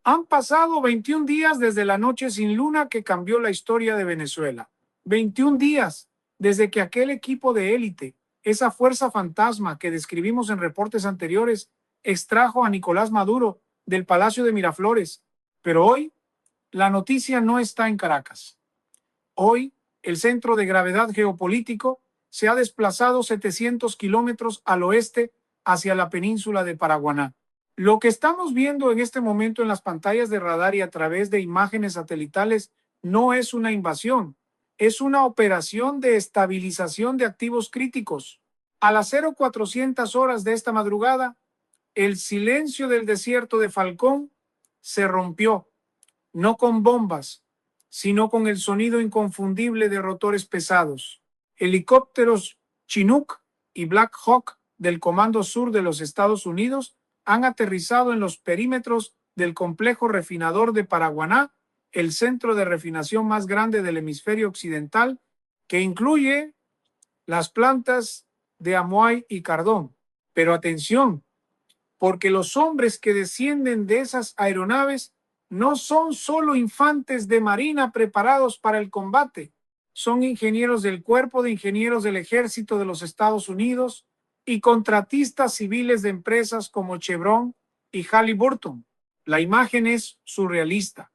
Han pasado 21 días desde la noche sin luna que cambió la historia de Venezuela. 21 días desde que aquel equipo de élite, esa fuerza fantasma que describimos en reportes anteriores, extrajo a Nicolás Maduro del Palacio de Miraflores. Pero hoy, la noticia no está en Caracas. Hoy, el centro de gravedad geopolítico se ha desplazado 700 kilómetros al oeste hacia la península de Paraguaná. Lo que estamos viendo en este momento en las pantallas de radar y a través de imágenes satelitales no es una invasión, es una operación de estabilización de activos críticos. A las 0400 horas de esta madrugada, el silencio del desierto de Falcón se rompió, no con bombas, sino con el sonido inconfundible de rotores pesados. Helicópteros Chinook y Black Hawk del Comando Sur de los Estados Unidos han aterrizado en los perímetros del complejo refinador de Paraguaná, el centro de refinación más grande del hemisferio occidental, que incluye las plantas de Amoay y Cardón. Pero atención, porque los hombres que descienden de esas aeronaves no son solo infantes de marina preparados para el combate, son ingenieros del Cuerpo de Ingenieros del Ejército de los Estados Unidos y contratistas civiles de empresas como Chevron y Halliburton. La imagen es surrealista.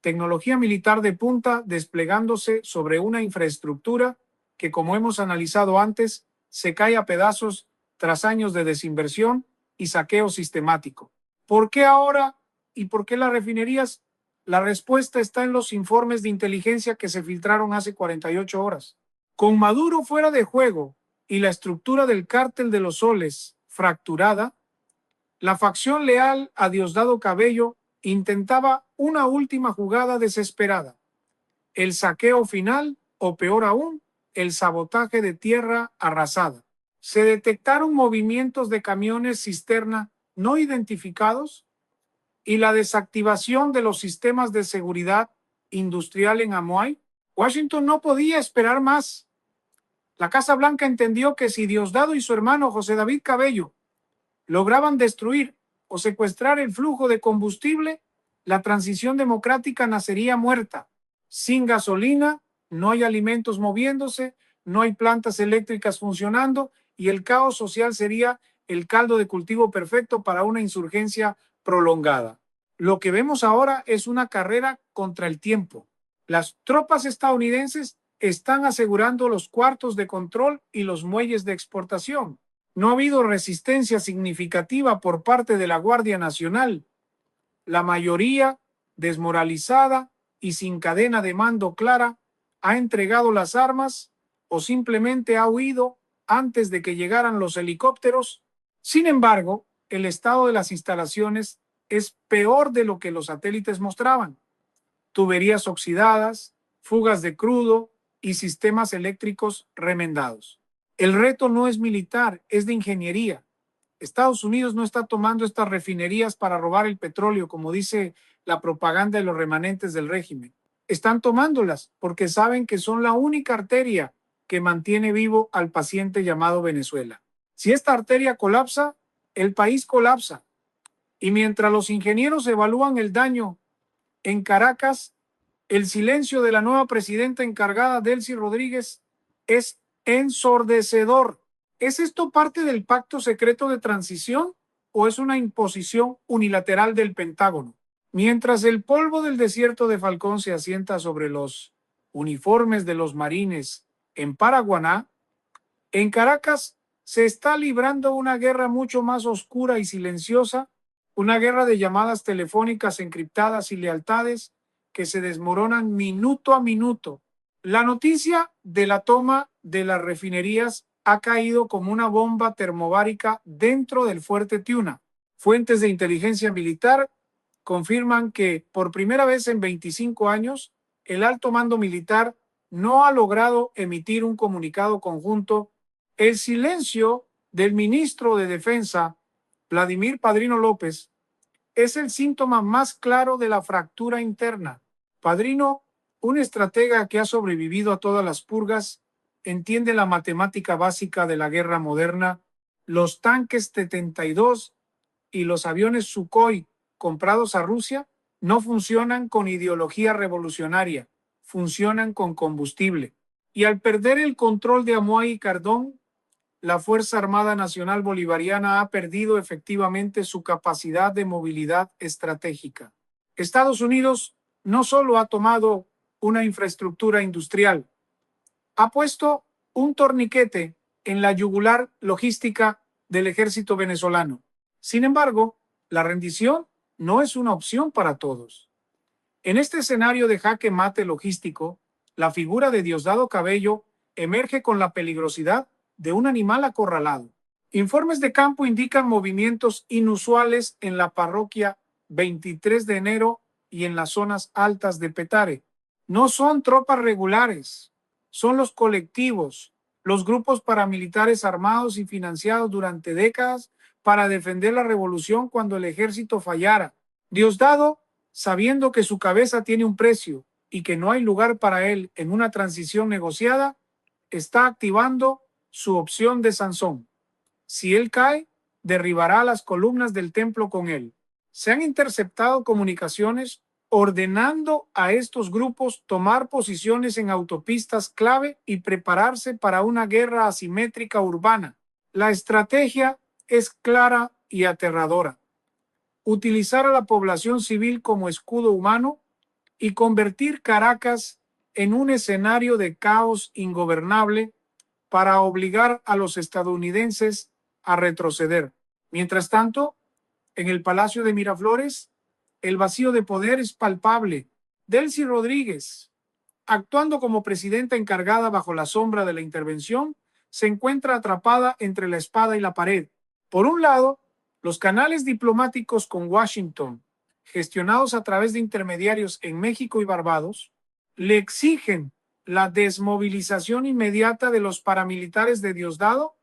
Tecnología militar de punta desplegándose sobre una infraestructura que, como hemos analizado antes, se cae a pedazos tras años de desinversión y saqueo sistemático. ¿Por qué ahora y por qué las refinerías? La respuesta está en los informes de inteligencia que se filtraron hace 48 horas. Con Maduro fuera de juego y la estructura del cártel de los soles fracturada, la facción leal a Diosdado Cabello intentaba una última jugada desesperada: el saqueo final o, peor aún, el sabotaje de tierra arrasada. Se detectaron movimientos de camiones cisterna no identificados y la desactivación de los sistemas de seguridad industrial en Amoay. Washington no podía esperar más. La Casa Blanca entendió que si Diosdado y su hermano José David Cabello lograban destruir o secuestrar el flujo de combustible, la transición democrática nacería muerta. Sin gasolina, no hay alimentos moviéndose, no hay plantas eléctricas funcionando y el caos social sería el caldo de cultivo perfecto para una insurgencia prolongada. Lo que vemos ahora es una carrera contra el tiempo. Las tropas estadounidenses están asegurando los cuartos de control y los muelles de exportación. No ha habido resistencia significativa por parte de la Guardia Nacional. La mayoría, desmoralizada y sin cadena de mando clara, ha entregado las armas o simplemente ha huido antes de que llegaran los helicópteros. Sin embargo, el estado de las instalaciones es peor de lo que los satélites mostraban. Tuberías oxidadas, fugas de crudo y sistemas eléctricos remendados. El reto no es militar, es de ingeniería. Estados Unidos no está tomando estas refinerías para robar el petróleo, como dice la propaganda de los remanentes del régimen. Están tomándolas porque saben que son la única arteria que mantiene vivo al paciente llamado Venezuela. Si esta arteria colapsa, el país colapsa. Y mientras los ingenieros evalúan el daño en Caracas, el silencio de la nueva presidenta encargada, Delcy Rodríguez, es ensordecedor. ¿Es esto parte del pacto secreto de transición o es una imposición unilateral del Pentágono? Mientras el polvo del desierto de Falcón se asienta sobre los uniformes de los marines en Paraguaná, en Caracas se está librando una guerra mucho más oscura y silenciosa, una guerra de llamadas telefónicas encriptadas y lealtades que se desmoronan minuto a minuto. La noticia de la toma de las refinerías ha caído como una bomba termobárica dentro del fuerte Tiuna. Fuentes de inteligencia militar confirman que por primera vez en 25 años el alto mando militar no ha logrado emitir un comunicado conjunto. El silencio del ministro de Defensa, Vladimir Padrino López, es el síntoma más claro de la fractura interna. Padrino, un estratega que ha sobrevivido a todas las purgas, entiende la matemática básica de la guerra moderna. Los tanques T-72 y los aviones Sukhoi comprados a Rusia no funcionan con ideología revolucionaria, funcionan con combustible. Y al perder el control de Amoy y Cardón, la Fuerza Armada Nacional Bolivariana ha perdido efectivamente su capacidad de movilidad estratégica. Estados Unidos no solo ha tomado una infraestructura industrial, ha puesto un torniquete en la yugular logística del ejército venezolano. Sin embargo, la rendición no es una opción para todos. En este escenario de jaque mate logístico, la figura de Diosdado Cabello emerge con la peligrosidad de un animal acorralado. Informes de campo indican movimientos inusuales en la parroquia 23 de enero y en las zonas altas de Petare. No son tropas regulares, son los colectivos, los grupos paramilitares armados y financiados durante décadas para defender la revolución cuando el ejército fallara. Diosdado, sabiendo que su cabeza tiene un precio y que no hay lugar para él en una transición negociada, está activando su opción de Sansón. Si él cae, derribará las columnas del templo con él. Se han interceptado comunicaciones ordenando a estos grupos tomar posiciones en autopistas clave y prepararse para una guerra asimétrica urbana. La estrategia es clara y aterradora: utilizar a la población civil como escudo humano y convertir Caracas en un escenario de caos ingobernable para obligar a los estadounidenses a retroceder. Mientras tanto, en el Palacio de Miraflores, el vacío de poder es palpable. Delcy Rodríguez, actuando como presidenta encargada bajo la sombra de la intervención, se encuentra atrapada entre la espada y la pared. Por un lado, los canales diplomáticos con Washington, gestionados a través de intermediarios en México y Barbados, le exigen la desmovilización inmediata de los paramilitares de Diosdado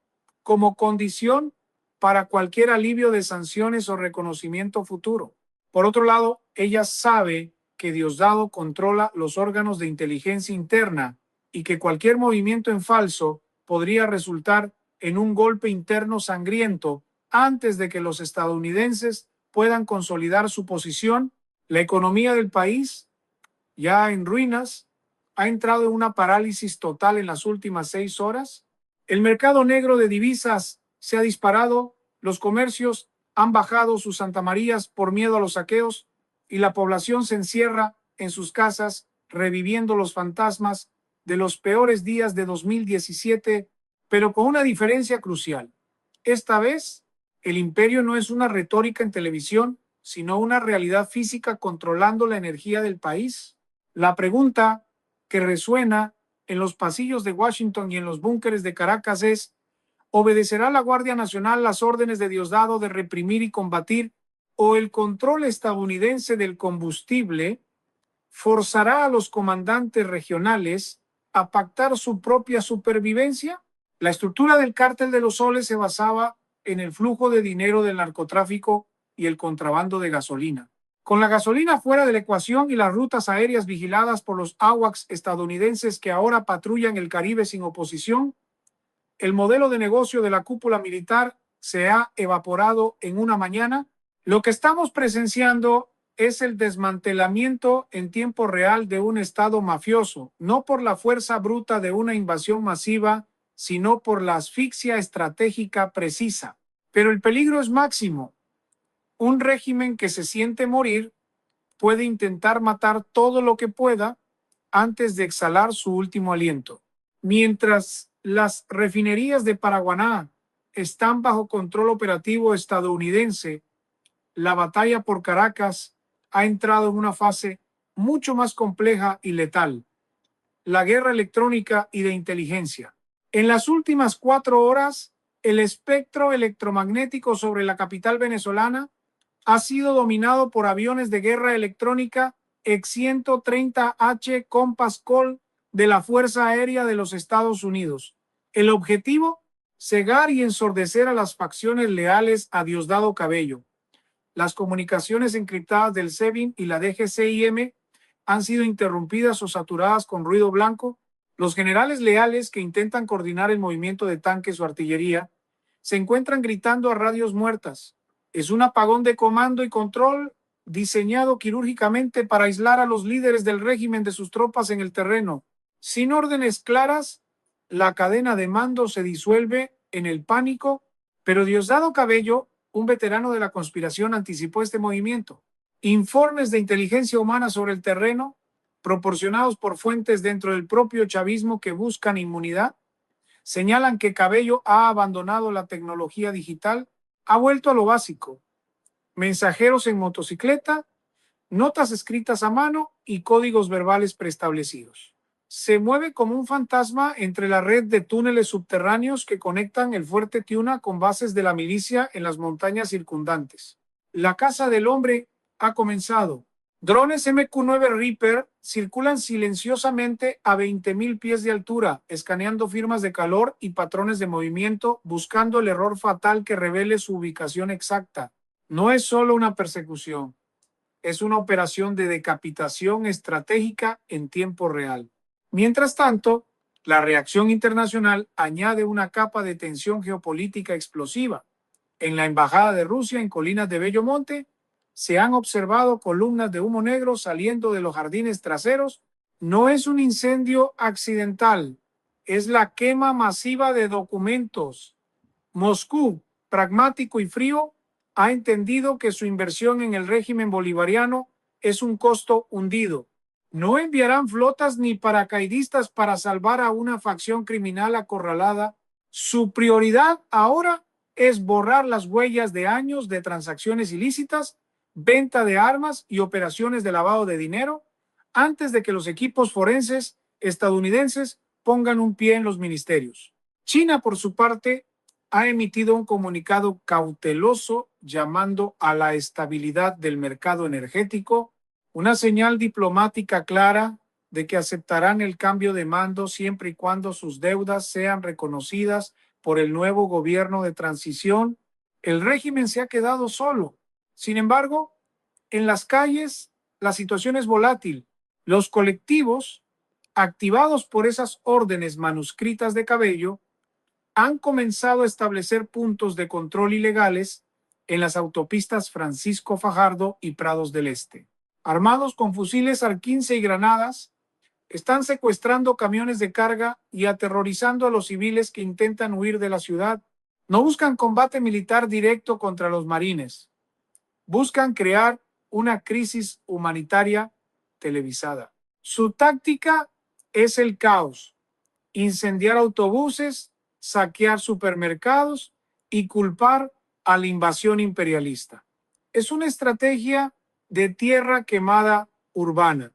como condición para cualquier alivio de sanciones o reconocimiento futuro. Por otro lado, ella sabe que Diosdado controla los órganos de inteligencia interna y que cualquier movimiento en falso podría resultar en un golpe interno sangriento antes de que los estadounidenses puedan consolidar su posición. La economía del país, ya en ruinas, ha entrado en una parálisis total en las últimas 6 horas. El mercado negro de divisas se ha disparado, los comercios han bajado sus santamarías por miedo a los saqueos y la población se encierra en sus casas reviviendo los fantasmas de los peores días de 2017, pero con una diferencia crucial. Esta vez, el imperio no es una retórica en televisión, sino una realidad física controlando la energía del país. La pregunta que resuena en los pasillos de Washington y en los búnkeres de Caracas es: ¿obedecerá la Guardia Nacional las órdenes de Diosdado de reprimir y combatir, o el control estadounidense del combustible forzará a los comandantes regionales a pactar su propia supervivencia? La estructura del Cártel de los Soles se basaba en el flujo de dinero del narcotráfico y el contrabando de gasolina. Con la gasolina fuera de la ecuación y las rutas aéreas vigiladas por los AWACS estadounidenses que ahora patrullan el Caribe sin oposición, el modelo de negocio de la cúpula militar se ha evaporado en una mañana. Lo que estamos presenciando es el desmantelamiento en tiempo real de un Estado mafioso, no por la fuerza bruta de una invasión masiva, sino por la asfixia estratégica precisa. Pero el peligro es máximo. Un régimen que se siente morir puede intentar matar todo lo que pueda antes de exhalar su último aliento. Mientras las refinerías de Paraguaná están bajo control operativo estadounidense, la batalla por Caracas ha entrado en una fase mucho más compleja y letal: la guerra electrónica y de inteligencia. En las últimas 4 horas, el espectro electromagnético sobre la capital venezolana ha sido dominado por aviones de guerra electrónica X-130H Compass Call de la Fuerza Aérea de los Estados Unidos. El objetivo: cegar y ensordecer a las facciones leales a Diosdado Cabello. Las comunicaciones encriptadas del SEBIN y la DGCIM han sido interrumpidas o saturadas con ruido blanco. Los generales leales que intentan coordinar el movimiento de tanques o artillería se encuentran gritando a radios muertas: es un apagón de comando y control, diseñado quirúrgicamente para aislar a los líderes del régimen de sus tropas en el terreno. Sin órdenes claras, la cadena de mando se disuelve en el pánico, pero Diosdado Cabello, un veterano de la conspiración, anticipó este movimiento. Informes de inteligencia humana sobre el terreno, proporcionados por fuentes dentro del propio chavismo que buscan inmunidad, señalan que Cabello ha abandonado la tecnología digital, ha vuelto a lo básico: mensajeros en motocicleta, notas escritas a mano y códigos verbales preestablecidos. Se mueve como un fantasma entre la red de túneles subterráneos que conectan el fuerte Tiuna con bases de la milicia en las montañas circundantes. La caza del hombre ha comenzado. Drones MQ-9 Reaper circulan silenciosamente a 20.000 pies de altura, escaneando firmas de calor y patrones de movimiento, buscando el error fatal que revele su ubicación exacta. No es solo una persecución, es una operación de decapitación estratégica en tiempo real. Mientras tanto, la reacción internacional añade una capa de tensión geopolítica explosiva. En la embajada de Rusia en Colinas de Bellomonte se han observado columnas de humo negro saliendo de los jardines traseros. No es un incendio accidental, es la quema masiva de documentos. Moscú, pragmático y frío, ha entendido que su inversión en el régimen bolivariano es un costo hundido. No enviarán flotas ni paracaidistas para salvar a una facción criminal acorralada. Su prioridad ahora es borrar las huellas de años de transacciones ilícitas, venta de armas y operaciones de lavado de dinero antes de que los equipos forenses estadounidenses pongan un pie en los ministerios. China, por su parte, ha emitido un comunicado cauteloso llamando a la estabilidad del mercado energético, una señal diplomática clara de que aceptarán el cambio de mando siempre y cuando sus deudas sean reconocidas por el nuevo gobierno de transición. El régimen se ha quedado solo. Sin embargo, en las calles la situación es volátil. Los colectivos, activados por esas órdenes manuscritas de Cabello, han comenzado a establecer puntos de control ilegales en las autopistas Francisco Fajardo y Prados del Este. Armados con fusiles AR-15 y granadas, están secuestrando camiones de carga y aterrorizando a los civiles que intentan huir de la ciudad. No buscan combate militar directo contra los marines, buscan crear una crisis humanitaria televisada. Su táctica es el caos: incendiar autobuses, saquear supermercados y culpar a la invasión imperialista. Es una estrategia de tierra quemada urbana.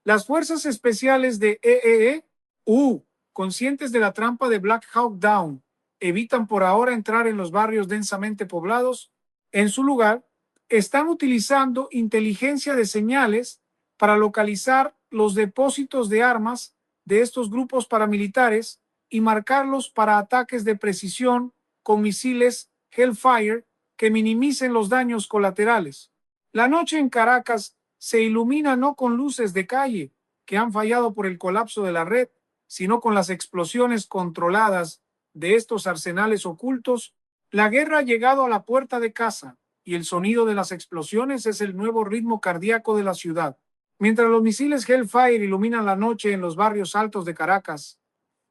Las fuerzas especiales de EEE-U, conscientes de la trampa de Black Hawk Down, evitan por ahora entrar en los barrios densamente poblados. En su lugar, están utilizando inteligencia de señales para localizar los depósitos de armas de estos grupos paramilitares y marcarlos para ataques de precisión con misiles Hellfire que minimicen los daños colaterales. La noche en Caracas se ilumina no con luces de calle que han fallado por el colapso de la red, sino con las explosiones controladas de estos arsenales ocultos. La guerra ha llegado a la puerta de casa y el sonido de las explosiones es el nuevo ritmo cardíaco de la ciudad. Mientras los misiles Hellfire iluminan la noche en los barrios altos de Caracas,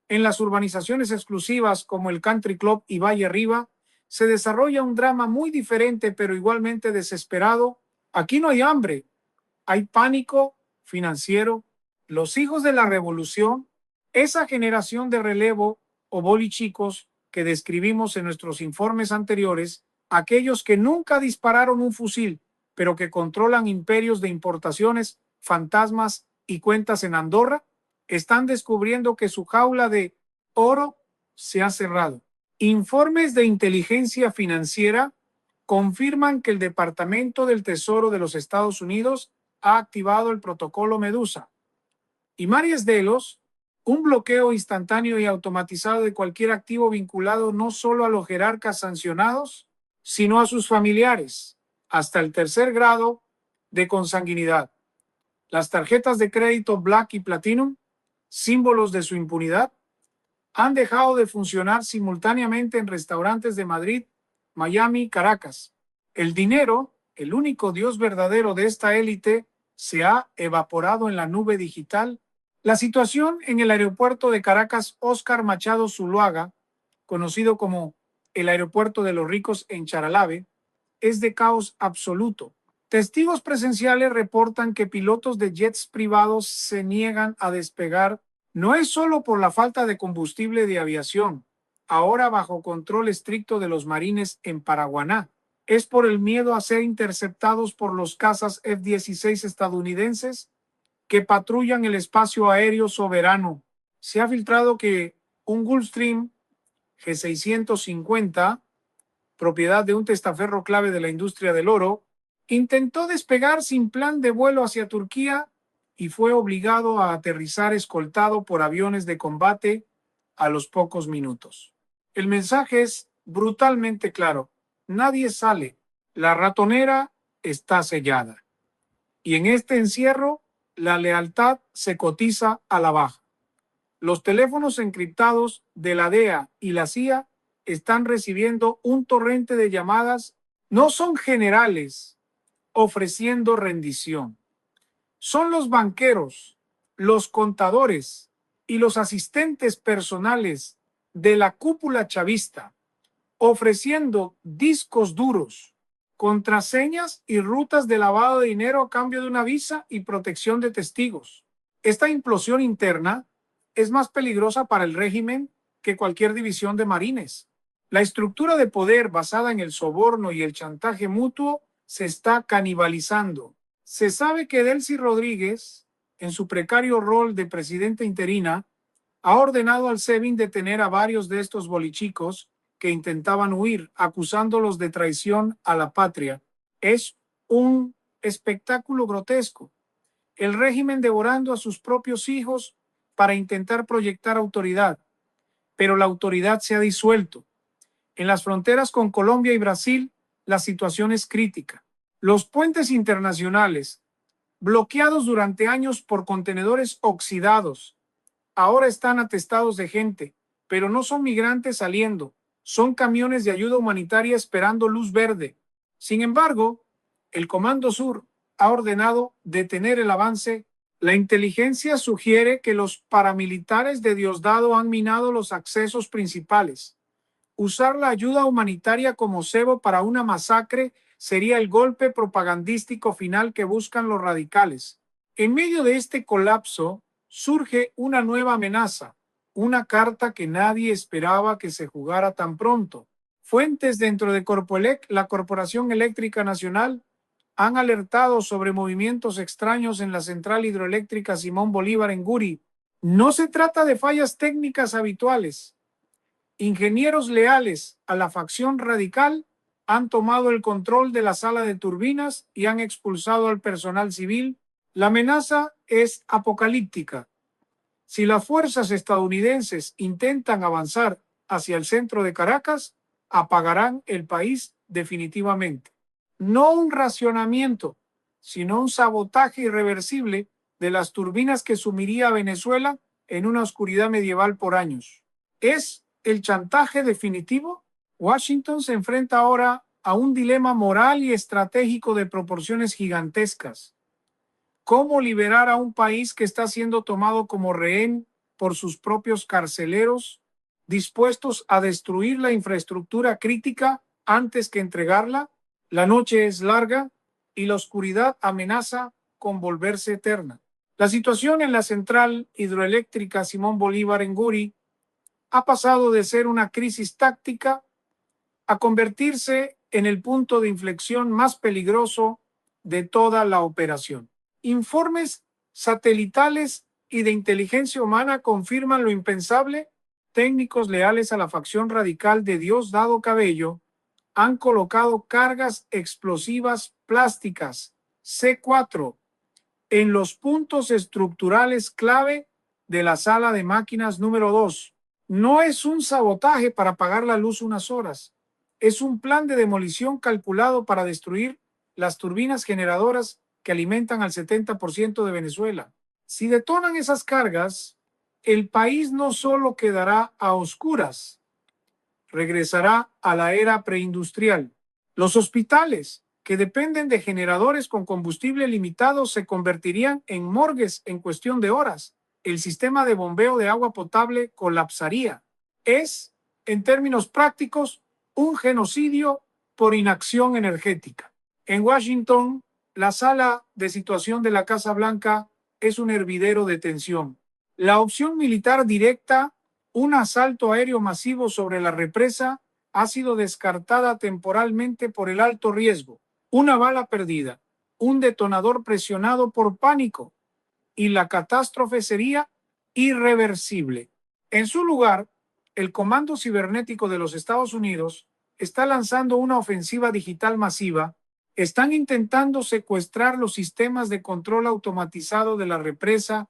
en las urbanizaciones exclusivas como el Country Club y Valle Arriba, se desarrolla un drama muy diferente pero igualmente desesperado. Aquí no hay hambre, hay pánico financiero. Los hijos de la revolución, esa generación de relevo o bolichicos que describimos en nuestros informes anteriores, aquellos que nunca dispararon un fusil, pero que controlan imperios de importaciones, fantasmas y cuentas en Andorra, están descubriendo que su jaula de oro se ha cerrado. Informes de inteligencia financiera confirman que el Departamento del Tesoro de los Estados Unidos ha activado el protocolo Medusa y Maries Delos, un bloqueo instantáneo y automatizado de cualquier activo vinculado no solo a los jerarcas sancionados, sino a sus familiares, hasta el tercer grado de consanguinidad. Las tarjetas de crédito Black y Platinum, símbolos de su impunidad, han dejado de funcionar simultáneamente en restaurantes de Madrid, Miami y Caracas. El dinero el único Dios verdadero de esta élite, se ha evaporado en la nube digital. La situación en el aeropuerto de Caracas Óscar Machado Zuluaga, conocido como el aeropuerto de los ricos en Charalave, es de caos absoluto. Testigos presenciales reportan que pilotos de jets privados se niegan a despegar. No es solo por la falta de combustible de aviación, ahora bajo control estricto de los marines en Paraguaná, es por el miedo a ser interceptados por los cazas F-16 estadounidenses que patrullan el espacio aéreo soberano. Se ha filtrado que un Gulfstream G650, propiedad de un testaferro clave de la industria del oro, intentó despegar sin plan de vuelo hacia Turquía y fue obligado a aterrizar escoltado por aviones de combate a los pocos minutos. El mensaje es brutalmente claro: nadie sale, la ratonera está sellada. Y en este encierro, la lealtad se cotiza a la baja. Los teléfonos encriptados de la DEA y la CIA están recibiendo un torrente de llamadas. No son generales ofreciendo rendición. Son los banqueros, los contadores y los asistentes personales de la cúpula chavista ofreciendo discos duros, contraseñas y rutas de lavado de dinero a cambio de una visa y protección de testigos. Esta implosión interna es más peligrosa para el régimen que cualquier división de marines. La estructura de poder basada en el soborno y el chantaje mutuo se está canibalizando. Se sabe que Delcy Rodríguez, en su precario rol de presidenta interina, ha ordenado al SEBIN detener a varios de estos bolichicos que intentaban huir, acusándolos de traición a la patria. Es un espectáculo grotesco. El régimen devorando a sus propios hijos para intentar proyectar autoridad, pero la autoridad se ha disuelto. En las fronteras con Colombia y Brasil, la situación es crítica. Los puentes internacionales, bloqueados durante años por contenedores oxidados, ahora están atestados de gente, pero no son migrantes saliendo, son camiones de ayuda humanitaria esperando luz verde. Sin embargo, el Comando Sur ha ordenado detener el avance. La inteligencia sugiere que los paramilitares de Diosdado han minado los accesos principales. Usar la ayuda humanitaria como cebo para una masacre sería el golpe propagandístico final que buscan los radicales. En medio de este colapso surge una nueva amenaza, una carta que nadie esperaba que se jugara tan pronto. Fuentes dentro de Corpoelec, la Corporación Eléctrica Nacional, han alertado sobre movimientos extraños en la central hidroeléctrica Simón Bolívar en Guri. No se trata de fallas técnicas habituales. Ingenieros leales a la facción radical han tomado el control de la sala de turbinas y han expulsado al personal civil. La amenaza es apocalíptica. Si las fuerzas estadounidenses intentan avanzar hacia el centro de Caracas, apagarán el país definitivamente. No un racionamiento, sino un sabotaje irreversible de las turbinas que sumiría a Venezuela en una oscuridad medieval por años. ¿Es el chantaje definitivo? Washington se enfrenta ahora a un dilema moral y estratégico de proporciones gigantescas. ¿Cómo liberar a un país que está siendo tomado como rehén por sus propios carceleros, dispuestos a destruir la infraestructura crítica antes que entregarla? La noche es larga y la oscuridad amenaza con volverse eterna. La situación en la central hidroeléctrica Simón Bolívar en Guri ha pasado de ser una crisis táctica a convertirse en el punto de inflexión más peligroso de toda la operación. Informes satelitales y de inteligencia humana confirman lo impensable. Técnicos leales a la facción radical de Diosdado Cabello han colocado cargas explosivas plásticas C4 en los puntos estructurales clave de la sala de máquinas número 2. No es un sabotaje para apagar la luz unas horas. Es un plan de demolición calculado para destruir las turbinas generadoras que alimentan al 70% de Venezuela. Si detonan esas cargas, el país no solo quedará a oscuras, regresará a la era preindustrial. Los hospitales, que dependen de generadores con combustible limitado se convertirían en morgues en cuestión de horas. El sistema de bombeo de agua potable colapsaría. Es, en términos prácticos, un genocidio por inacción energética. En Washington, la sala de situación de la Casa Blanca es un hervidero de tensión. La opción militar directa, un asalto aéreo masivo sobre la represa, ha sido descartada temporalmente por el alto riesgo. Una bala perdida, un detonador presionado por pánico, y la catástrofe sería irreversible. En su lugar, el Comando Cibernético de los Estados Unidos está lanzando una ofensiva digital masiva. Están intentando secuestrar los sistemas de control automatizado de la represa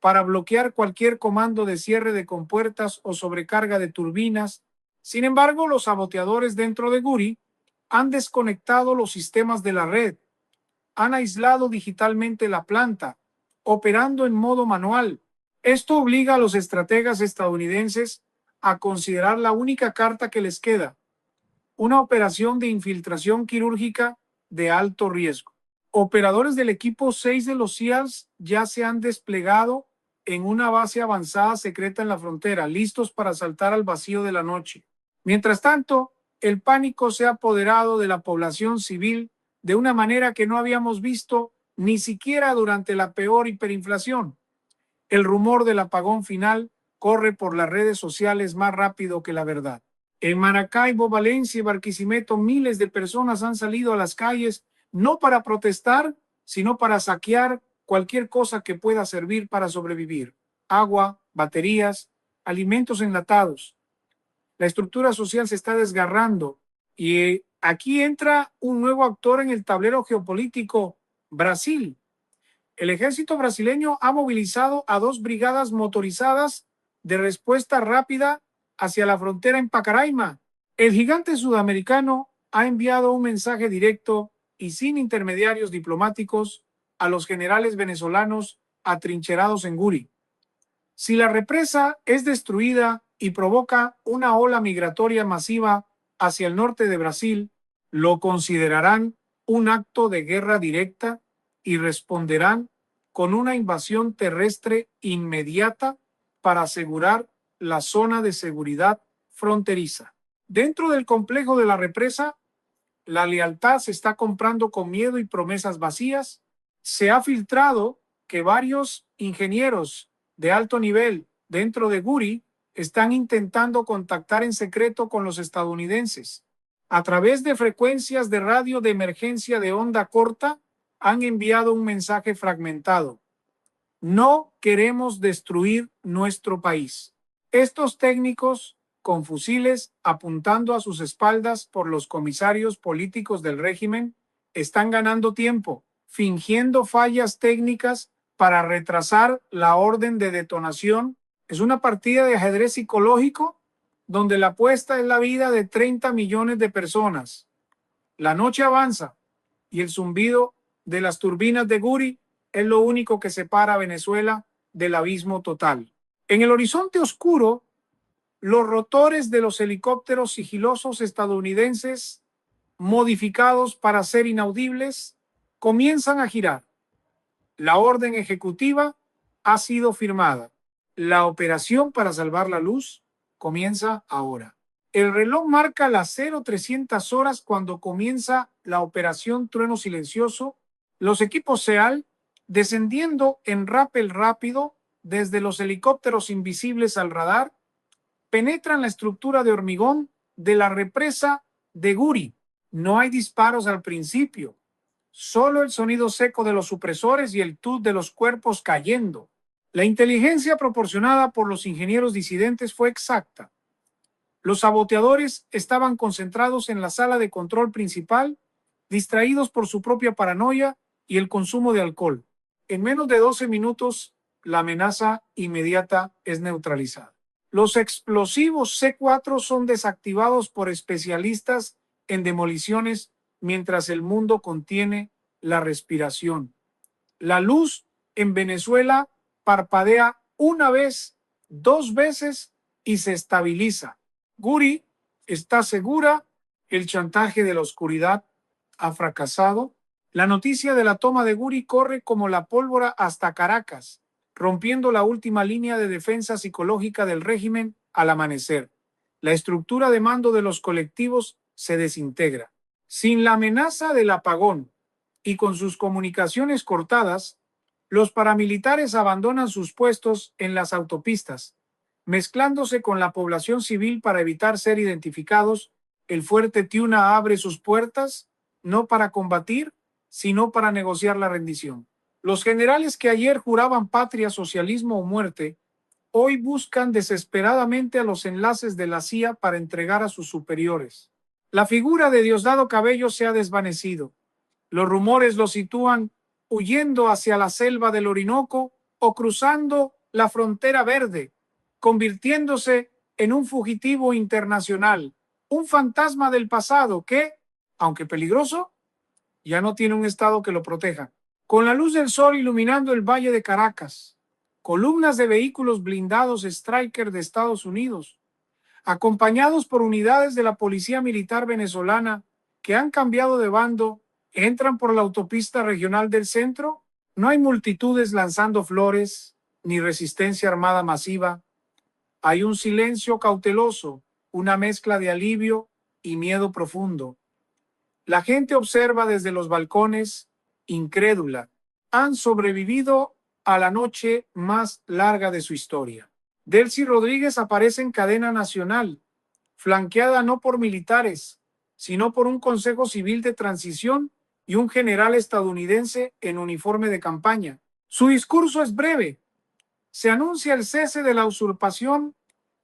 para bloquear cualquier comando de cierre de compuertas o sobrecarga de turbinas. Sin embargo, los saboteadores dentro de Guri han desconectado los sistemas de la red, han aislado digitalmente la planta, operando en modo manual. Esto obliga a los estrategas estadounidenses a considerar la única carta que les queda, una operación de infiltración quirúrgica de alto riesgo. Operadores del equipo 6 de los SEALs ya se han desplegado en una base avanzada secreta en la frontera, listos para saltar al vacío de la noche. Mientras tanto, el pánico se ha apoderado de la población civil de una manera que no habíamos visto ni siquiera durante la peor hiperinflación. El rumor del apagón final corre por las redes sociales más rápido que la verdad. En Maracaibo, Valencia y Barquisimeto, miles de personas han salido a las calles no para protestar, sino para saquear cualquier cosa que pueda servir para sobrevivir. Agua, baterías, alimentos enlatados. La estructura social se está desgarrando y aquí entra un nuevo actor en el tablero geopolítico, Brasil. El ejército brasileño ha movilizado a 2 brigadas motorizadas de respuesta rápida hacia la frontera en Pacaraima. El gigante sudamericano ha enviado un mensaje directo y sin intermediarios diplomáticos a los generales venezolanos atrincherados en Guri. Si la represa es destruida y provoca una ola migratoria masiva hacia el norte de Brasil, lo considerarán un acto de guerra directa y responderán con una invasión terrestre inmediata para asegurar la zona de seguridad fronteriza. Dentro del complejo de la represa, la lealtad se está comprando con miedo y promesas vacías. Se ha filtrado que varios ingenieros de alto nivel dentro de Guri están intentando contactar en secreto con los estadounidenses. A través de frecuencias de radio de emergencia de onda corta, han enviado un mensaje fragmentado. No queremos destruir nuestro país. Estos técnicos, con fusiles apuntando a sus espaldas por los comisarios políticos del régimen, están ganando tiempo, fingiendo fallas técnicas para retrasar la orden de detonación. Es una partida de ajedrez psicológico donde la apuesta es la vida de 30 millones de personas. La noche avanza y el zumbido de las turbinas de Guri es lo único que separa a Venezuela del abismo total. En el horizonte oscuro, los rotores de los helicópteros sigilosos estadounidenses, modificados para ser inaudibles, comienzan a girar. La orden ejecutiva ha sido firmada. La operación para salvar la luz comienza ahora. El reloj marca las 0300 horas cuando comienza la operación Trueno Silencioso. Los equipos SEAL, descendiendo en rappel rápido desde los helicópteros invisibles al radar, penetran la estructura de hormigón de la represa de Guri. No hay disparos al principio, solo el sonido seco de los supresores y el tut de los cuerpos cayendo. La inteligencia proporcionada por los ingenieros disidentes fue exacta. Los saboteadores estaban concentrados en la sala de control principal, distraídos por su propia paranoia y el consumo de alcohol. En menos de 12 minutos, la amenaza inmediata es neutralizada. Los explosivos C4 son desactivados por especialistas en demoliciones mientras el mundo contiene la respiración. La luz en Venezuela parpadea una vez, 2 veces y se estabiliza. Guri está segura, el chantaje de la oscuridad ha fracasado. La noticia de la toma de Guri corre como la pólvora hasta Caracas, rompiendo la última línea de defensa psicológica del régimen al amanecer. La estructura de mando de los colectivos se desintegra. Sin la amenaza del apagón y con sus comunicaciones cortadas, los paramilitares abandonan sus puestos en las autopistas, mezclándose con la población civil para evitar ser identificados. El fuerte Tiuna abre sus puertas no para combatir, sino para negociar la rendición. Los generales que ayer juraban patria, socialismo o muerte, hoy buscan desesperadamente a los enlaces de la CIA para entregar a sus superiores. La figura de Diosdado Cabello se ha desvanecido. Los rumores lo sitúan huyendo hacia la selva del Orinoco o cruzando la frontera verde, convirtiéndose en un fugitivo internacional, un fantasma del pasado que, aunque peligroso, ya no tiene un estado que lo proteja. Con la luz del sol iluminando el valle de Caracas, columnas de vehículos blindados Stryker de Estados Unidos, acompañados por unidades de la Policía Militar venezolana que han cambiado de bando, entran por la autopista regional del centro. No hay multitudes lanzando flores, ni resistencia armada masiva. Hay un silencio cauteloso, una mezcla de alivio y miedo profundo. La gente observa desde los balcones, incrédula. Han sobrevivido a la noche más larga de su historia. Delcy Rodríguez aparece en cadena nacional, flanqueada no por militares, sino por un Consejo Civil de Transición y un general estadounidense en uniforme de campaña. Su discurso es breve. Se anuncia el cese de la usurpación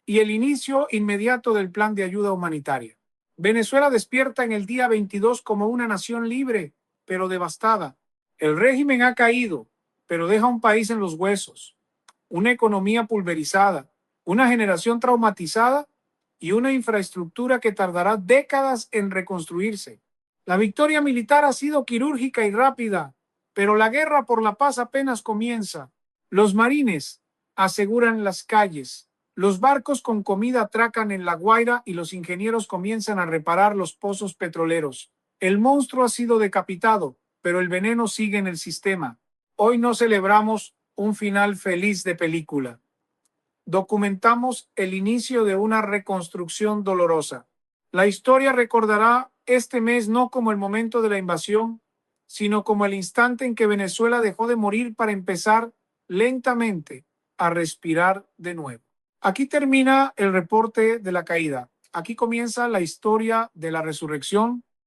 y el inicio inmediato del plan de ayuda humanitaria. Venezuela despierta en el día 22 como una nación libre, pero devastada. El régimen ha caído, pero deja un país en los huesos, una economía pulverizada, una generación traumatizada y una infraestructura que tardará décadas en reconstruirse. La victoria militar ha sido quirúrgica y rápida, pero la guerra por la paz apenas comienza. Los marines aseguran las calles, los barcos con comida atracan en La Guaira y los ingenieros comienzan a reparar los pozos petroleros. El monstruo ha sido decapitado, pero el veneno sigue en el sistema. Hoy no celebramos un final feliz de película. Documentamos el inicio de una reconstrucción dolorosa. La historia recordará este mes no como el momento de la invasión, sino como el instante en que Venezuela dejó de morir para empezar lentamente a respirar de nuevo. Aquí termina el reporte de la caída. Aquí comienza la historia de la resurrección